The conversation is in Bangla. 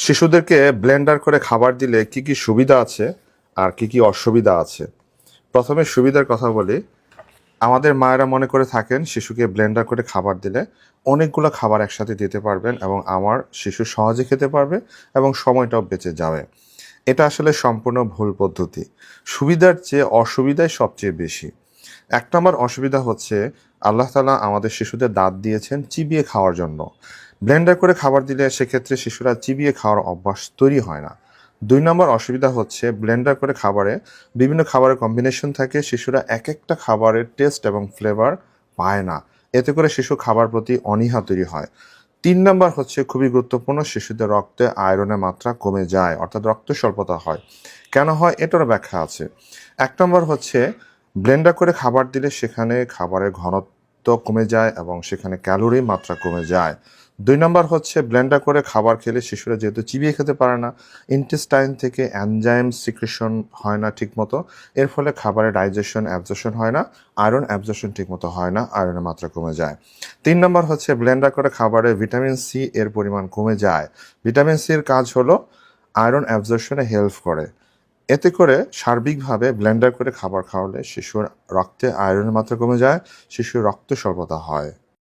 শিশুদেরকে ব্লেন্ডার করে খাবার দিলে কি কি সুবিধা আছে আর কি কি অসুবিধা আছে। প্রথমে সুবিধার কথা বলি। আমাদের মায়েরা মনে করে থাকেন শিশুকে ব্লেন্ডার করে খাবার দিলে অনেকগুলো খাবার একসাথে দিতে পারবেন এবং আমার শিশু সহজে খেতে পারবে এবং সময়টাও বেঁচে যাবে। এটা আসলে সম্পূর্ণ ভুল পদ্ধতি। সুবিধার চেয়ে অসুবিধাই সবচেয়ে বেশি। এক নম্বর অসুবিধা হচ্ছে, আল্লাহ তাআলা আমাদের শিশুদের দাঁত দিয়েছেন চিবিয়ে খাওয়ার জন্য। ব্লেন্ডার করে খাবার দিলে সেক্ষেত্রে শিশুরা চিবিয়ে খাওয়ার অভ্যাস তৈরি হয় না। দুই নম্বর অসুবিধা হচ্ছে, ব্লেন্ডার করে খাবারে বিভিন্ন খাবারের কম্বিনেশন থাকে, শিশুরা এক একটা খাবারের টেস্ট এবং ফ্লেভার পায় না। এতে করে শিশু খাবার প্রতি অনীহা তৈরি হয়। তিন নম্বর হচ্ছে খুবই গুরুত্বপূর্ণ, শিশুদের রক্তে আয়রনের মাত্রা কমে যায়, অর্থাৎ রক্ত স্বল্পতা হয়। কেন হয় এটারও ব্যাখ্যা আছে। এক নম্বর হচ্ছে, ব্লেন্ডার করে খাবার দিলে সেখানে খাবারের ঘনত্ব কমে যায় এবং সেখানে ক্যালোরির মাত্রা কমে যায়। দুই নম্বর হচ্ছে, ব্লেন্ডার করে খাবার খেলে শিশুরা যেহেতু চিবিয়ে খেতে পারে না, ইন্টেস্টাইন থেকে এনজাইম সিক্রেশন হয় না ঠিকমতো। এর ফলে খাবারের ডাইজেশন অ্যাবজর্পশন হয় না, আয়রন অ্যাবজর্পশন ঠিকমতো হয় না, আয়রনের মাত্রা কমে যায়। তিন নম্বর হচ্ছে, ব্লেন্ডার করে খাবারে ভিটামিন সি এর পরিমাণ কমে যায়। ভিটামিন সি এর কাজ হলো আয়রন অ্যাবজর্পশনে হেল্প করে। এতে করে সার্বিকভাবে ব্লেন্ডার করে খাবার খাওয়ালে শিশুর রক্তে আয়রনের মাত্রা কমে যায়, শিশুর রক্ত স্বল্পতা হয়।